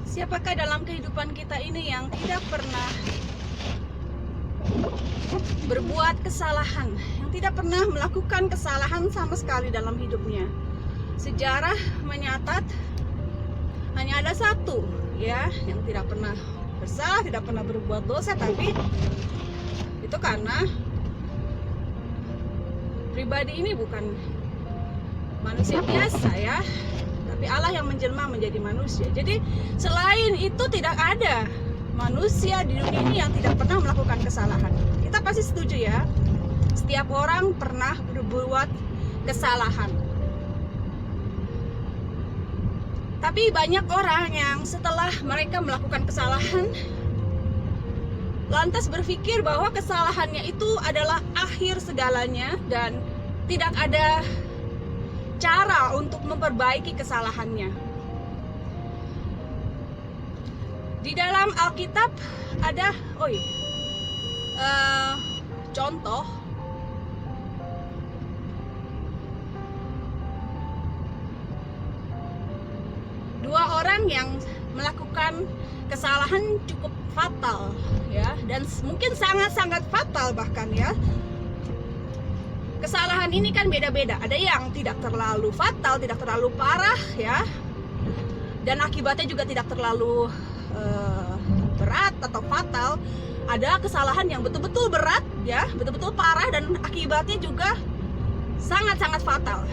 Siapakah dalam kehidupan kita ini yang tidak pernah berbuat kesalahan, yang tidak pernah melakukan kesalahan sama sekali dalam hidupnya? Sejarah menyatat hanya ada satu, ya, yang tidak pernah bersalah, tidak pernah berbuat dosa, tapi itu karena pribadi ini bukan manusia biasa, ya, tapi Allah yang menjelma menjadi manusia. Jadi selain itu tidak ada manusia di dunia ini yang tidak pernah melakukan kesalahan. Kita pasti setuju, ya, setiap orang pernah berbuat kesalahan. Tapi banyak orang yang setelah mereka melakukan kesalahan lantas berpikir bahwa kesalahannya itu adalah akhir segalanya dan tidak ada cara untuk memperbaiki kesalahannya. Di dalam Alkitab ada contoh dua orang yang melakukan kesalahan cukup fatal, ya, dan mungkin sangat-sangat fatal bahkan, ya. Kesalahan ini kan beda-beda. Ada yang tidak terlalu fatal, tidak terlalu parah, ya, dan akibatnya juga tidak terlalu berat atau fatal. Ada kesalahan yang betul-betul berat, ya, betul-betul parah, dan akibatnya juga sangat-sangat fatal.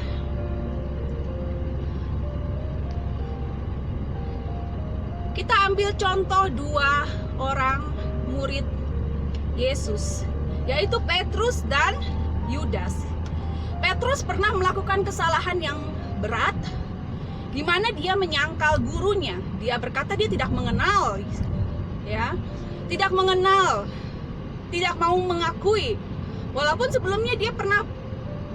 Kita ambil contoh dua orang murid Yesus, yaitu Petrus dan Yudas. Petrus pernah melakukan kesalahan yang berat, di mana dia menyangkal gurunya. Dia berkata dia tidak mengenal, ya, tidak mengenal, tidak mau mengakui. Walaupun sebelumnya dia pernah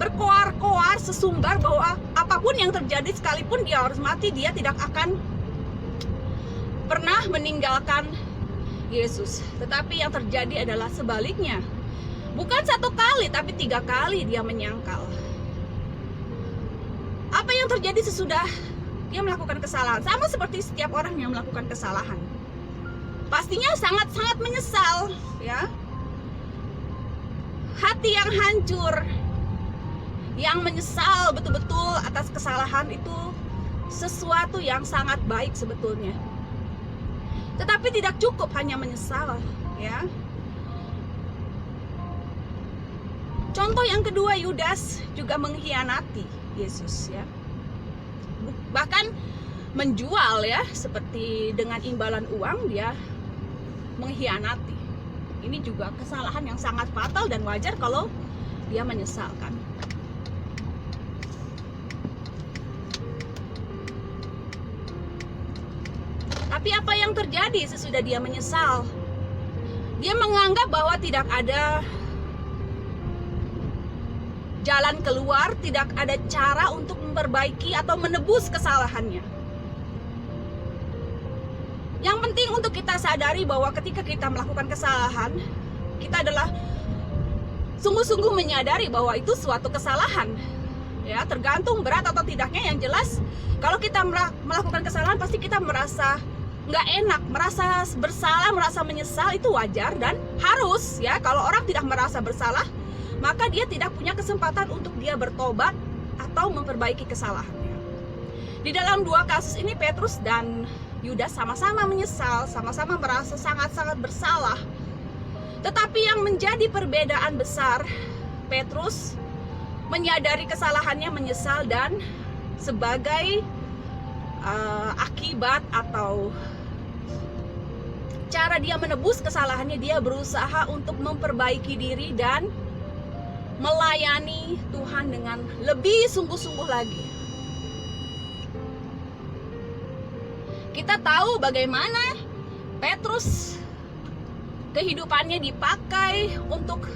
berkoar-koar sesumbar bahwa apapun yang terjadi, sekalipun dia harus mati, dia tidak akan pernah meninggalkan Yesus. Tetapi yang terjadi adalah sebaliknya. Bukan satu kali, tapi 3 kali dia menyangkal. Apa yang terjadi sesudah dia melakukan kesalahan? Sama seperti setiap orang yang melakukan kesalahan. Pastinya sangat-sangat menyesal, ya. Hati yang hancur, yang menyesal betul-betul atas kesalahan itu sesuatu yang sangat baik sebetulnya. Tetapi tidak cukup hanya menyesal, ya. Contoh yang kedua, Yudas juga mengkhianati Yesus, ya. Bahkan menjual, ya, seperti dengan imbalan uang dia mengkhianati. Ini juga kesalahan yang sangat fatal dan wajar kalau dia menyesalkan. Tapi apa yang terjadi sesudah dia menyesal? Dia menganggap bahwa tidak ada jalan keluar, tidak ada cara untuk memperbaiki atau menebus kesalahannya. Yang penting untuk kita sadari bahwa ketika kita melakukan kesalahan, kita adalah sungguh-sungguh menyadari bahwa itu suatu kesalahan, ya, tergantung berat atau tidaknya. Yang jelas kalau kita melakukan kesalahan pasti kita merasa nggak enak, merasa bersalah, merasa menyesal. Itu wajar dan harus, ya. Kalau orang tidak merasa bersalah, maka dia tidak punya kesempatan untuk dia bertobat atau memperbaiki kesalahannya. Di dalam dua kasus ini, Petrus dan Yudas sama-sama menyesal, sama-sama merasa sangat-sangat bersalah. Tetapi yang menjadi perbedaan besar, Petrus menyadari kesalahannya, menyesal, dan sebagai akibat atau cara dia menebus kesalahannya, dia berusaha untuk memperbaiki diri dan melayani Tuhan dengan lebih sungguh-sungguh lagi. Kita tahu bagaimana Petrus kehidupannya dipakai untuk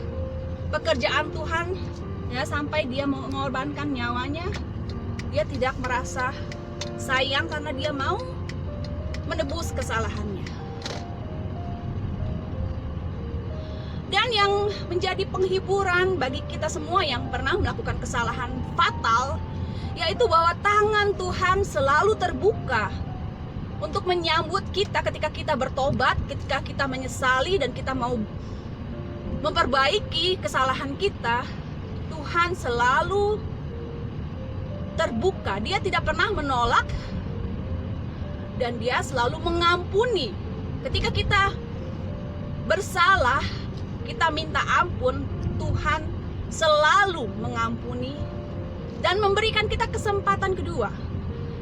pekerjaan Tuhan, ya, sampai dia mengorbankan nyawanya. Dia tidak merasa sayang karena dia mau menebus kesalahannya. Dan yang menjadi penghiburan bagi kita semua yang pernah melakukan kesalahan fatal, yaitu bahwa tangan Tuhan selalu terbuka untuk menyambut kita ketika kita bertobat, ketika kita menyesali dan kita mau memperbaiki kesalahan kita. Tuhan selalu terbuka, Dia tidak pernah menolak, dan Dia selalu mengampuni. Ketika kita bersalah, kita minta ampun, Tuhan selalu mengampuni dan memberikan kita kesempatan kedua.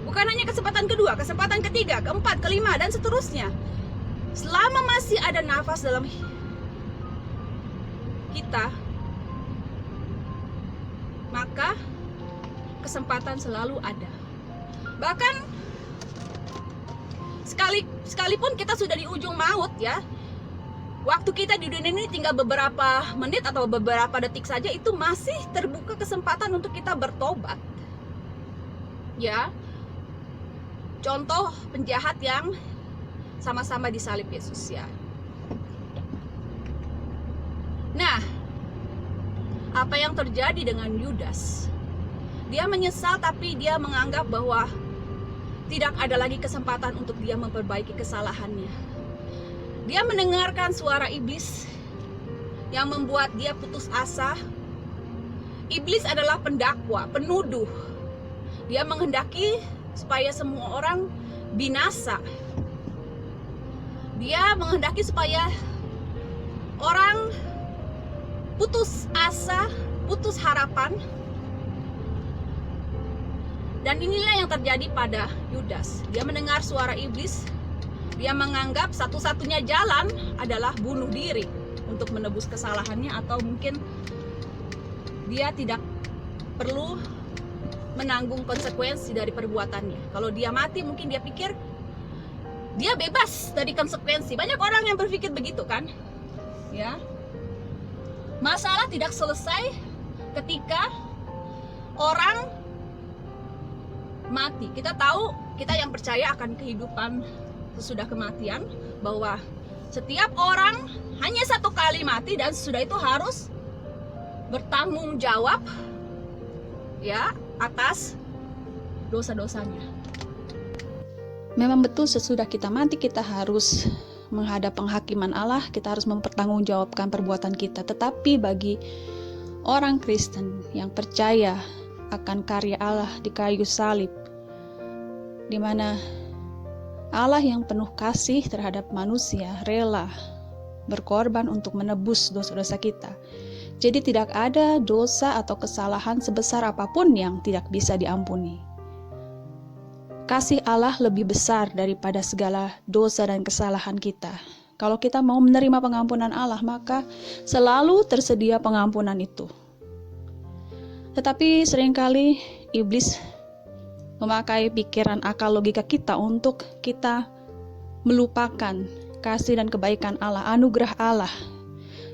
Bukan hanya kesempatan kedua, kesempatan ketiga, keempat, kelima, dan seterusnya. Selama masih ada nafas dalam kita, maka kesempatan selalu ada. Bahkan sekalipun kita sudah di ujung maut ya, waktu kita di dunia ini tinggal beberapa menit atau beberapa detik saja, itu masih terbuka kesempatan untuk kita bertobat. Ya, contoh penjahat yang sama-sama disalib Yesus ya. Nah, apa yang terjadi dengan Yudas? Dia menyesal, tapi dia menganggap bahwa tidak ada lagi kesempatan untuk dia memperbaiki kesalahannya. Dia mendengarkan suara iblis yang membuat dia putus asa. Iblis adalah pendakwa, penuduh. Dia menghendaki supaya semua orang binasa. Dia menghendaki supaya orang putus asa, putus harapan. Dan inilah yang terjadi pada Yudas. Dia mendengar suara iblis. Dia menganggap satu-satunya jalan adalah bunuh diri untuk menebus kesalahannya, atau mungkin dia tidak perlu menanggung konsekuensi dari perbuatannya. Kalau dia mati, mungkin dia pikir dia bebas dari konsekuensi. Banyak orang yang berpikir begitu kan? Ya. Masalah tidak selesai ketika orang mati. Kita tahu, kita yang percaya akan kehidupan sesudah kematian, bahwa setiap orang hanya satu kali mati dan sesudah itu harus bertanggung jawab ya atas dosa-dosanya. Memang betul, sesudah kita mati kita harus menghadap penghakiman Allah, kita harus mempertanggungjawabkan perbuatan kita. Tetapi bagi orang Kristen yang percaya akan karya Allah di kayu salib, di mana Allah yang penuh kasih terhadap manusia rela berkorban untuk menebus dosa-dosa kita. Jadi tidak ada dosa atau kesalahan sebesar apapun yang tidak bisa diampuni. Kasih Allah lebih besar daripada segala dosa dan kesalahan kita. Kalau kita mau menerima pengampunan Allah, maka selalu tersedia pengampunan itu. Tetapi seringkali iblis memakai pikiran, akal, logika kita untuk kita melupakan kasih dan kebaikan Allah, anugerah Allah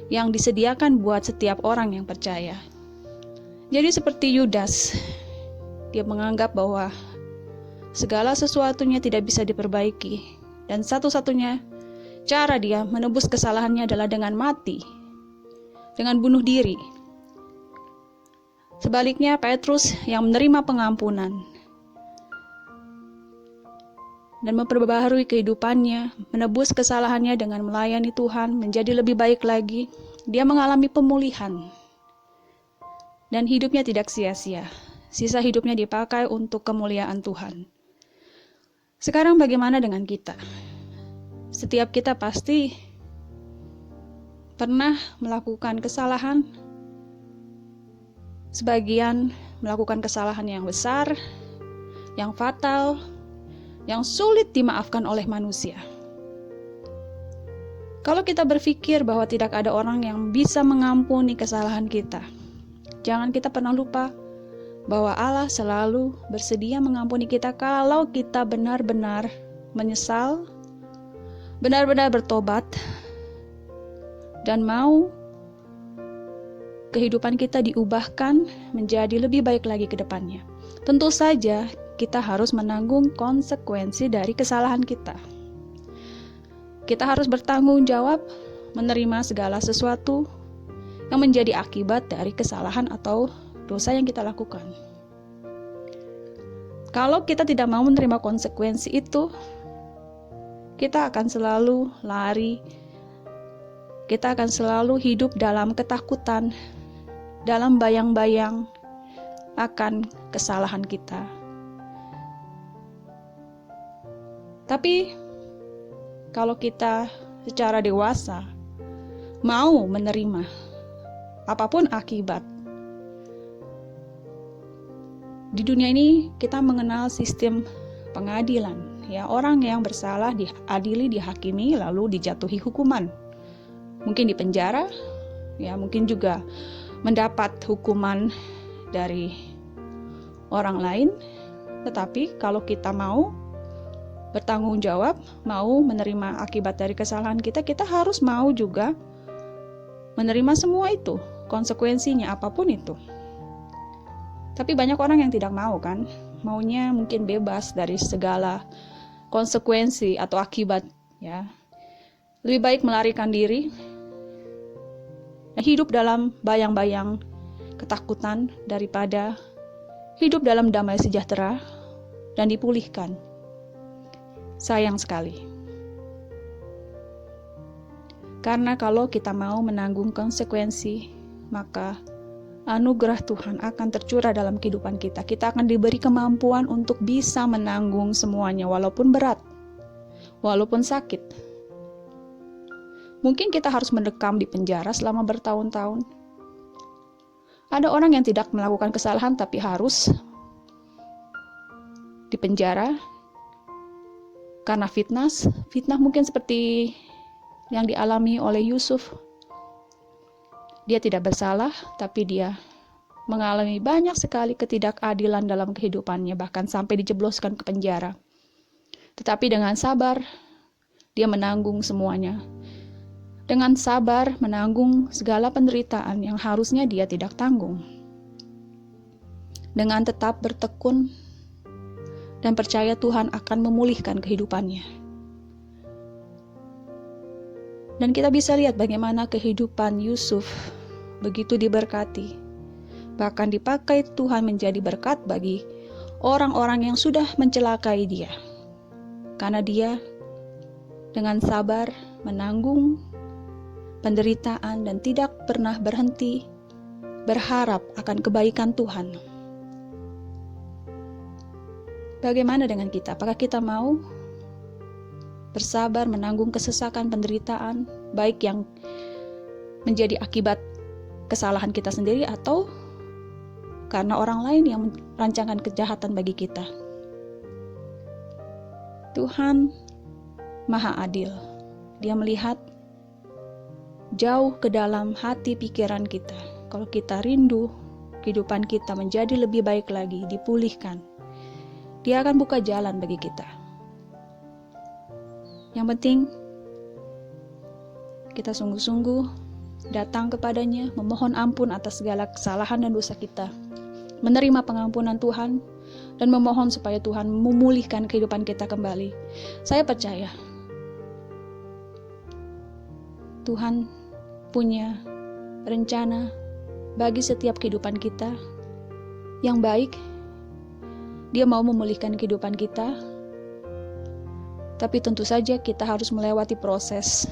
yang disediakan buat setiap orang yang percaya. Jadi seperti Yudas, dia menganggap bahwa segala sesuatunya tidak bisa diperbaiki, dan satu-satunya cara dia menebus kesalahannya adalah dengan mati, dengan bunuh diri. Sebaliknya Petrus yang menerima pengampunan dan memperbaharui kehidupannya, menebus kesalahannya dengan melayani Tuhan, menjadi lebih baik lagi. Dia mengalami pemulihan dan hidupnya tidak sia-sia. Sisa hidupnya dipakai untuk kemuliaan Tuhan. Sekarang bagaimana dengan kita? Setiap kita pasti pernah melakukan kesalahan. Sebagian melakukan kesalahan yang besar, yang fatal, yang sulit dimaafkan oleh manusia. Kalau kita berpikir bahwa tidak ada orang yang bisa mengampuni kesalahan kita, jangan kita pernah lupa bahwa Allah selalu bersedia mengampuni kita kalau kita benar-benar menyesal, benar-benar bertobat, dan mau kehidupan kita diubahkan menjadi lebih baik lagi ke depannya. Tentu saja kita harus menanggung konsekuensi dari kesalahan kita. Kita harus bertanggung jawab menerima segala sesuatu yang menjadi akibat dari kesalahan atau dosa yang kita lakukan. Kalau kita tidak mau menerima konsekuensi itu, kita akan selalu lari, kita akan selalu hidup dalam ketakutan, dalam bayang-bayang akan kesalahan kita. Tapi kalau kita secara dewasa mau menerima apapun akibat, di dunia ini kita mengenal sistem pengadilan, ya, orang yang bersalah diadili, dihakimi, lalu dijatuhi hukuman. Mungkin di penjara, ya, mungkin juga mendapat hukuman dari orang lain. Tetapi kalau kita mau bertanggung jawab, mau menerima akibat dari kesalahan kita, kita harus mau juga menerima semua itu, konsekuensinya apapun itu. Tapi banyak orang yang tidak mau, kan? Maunya mungkin bebas dari segala konsekuensi atau akibat, ya. Lebih baik melarikan diri, hidup dalam bayang-bayang ketakutan daripada hidup dalam damai sejahtera dan dipulihkan. Sayang sekali. Karena kalau kita mau menanggung konsekuensi, maka anugerah Tuhan akan tercurah dalam kehidupan kita. Kita akan diberi kemampuan untuk bisa menanggung semuanya, walaupun berat, walaupun sakit. Mungkin kita harus mendekam di penjara selama bertahun-tahun. Ada orang yang tidak melakukan kesalahan tapi harus di penjara karena fitnah mungkin seperti yang dialami oleh Yusuf. Dia tidak bersalah, tapi dia mengalami banyak sekali ketidakadilan dalam kehidupannya, bahkan sampai dijebloskan ke penjara. Tetapi dengan sabar, dia menanggung semuanya. Dengan sabar menanggung segala penderitaan yang harusnya dia tidak tanggung. Dengan tetap bertekun dan percaya Tuhan akan memulihkan kehidupannya. Dan kita bisa lihat bagaimana kehidupan Yusuf begitu diberkati, bahkan dipakai Tuhan menjadi berkat bagi orang-orang yang sudah mencelakai dia, karena dia dengan sabar menanggung penderitaan dan tidak pernah berhenti berharap akan kebaikan Tuhan. Bagaimana dengan kita? Apakah kita mau bersabar menanggung kesesakan, penderitaan, baik yang menjadi akibat kesalahan kita sendiri atau karena orang lain yang merancangkan kejahatan bagi kita? Tuhan Maha Adil. Dia melihat jauh ke dalam hati pikiran kita. Kalau kita rindu kehidupan kita menjadi lebih baik lagi, dipulihkan, Dia akan buka jalan bagi kita. Yang penting kita sungguh-sungguh datang kepadanya, memohon ampun atas segala kesalahan dan dosa kita, menerima pengampunan Tuhan, dan memohon supaya Tuhan memulihkan kehidupan kita kembali. Saya percaya Tuhan punya rencana bagi setiap kehidupan kita yang baik. Dia mau memulihkan kehidupan kita, tapi tentu saja kita harus melewati proses,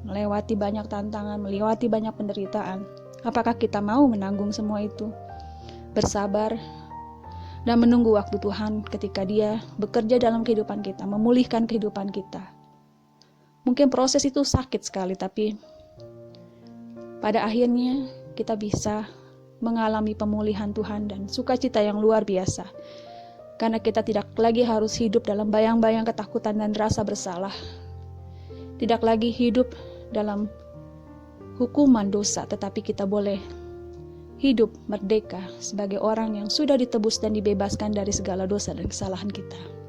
melewati banyak tantangan, melewati banyak penderitaan. Apakah kita mau menanggung semua itu? Bersabar dan menunggu waktu Tuhan ketika Dia bekerja dalam kehidupan kita, memulihkan kehidupan kita. Mungkin proses itu sakit sekali, tapi pada akhirnya kita bisa mengalami pemulihan Tuhan dan sukacita yang luar biasa. Karena kita tidak lagi harus hidup dalam bayang-bayang ketakutan dan rasa bersalah. Tidak lagi hidup dalam hukuman dosa, tetapi kita boleh hidup merdeka sebagai orang yang sudah ditebus dan dibebaskan dari segala dosa dan kesalahan kita.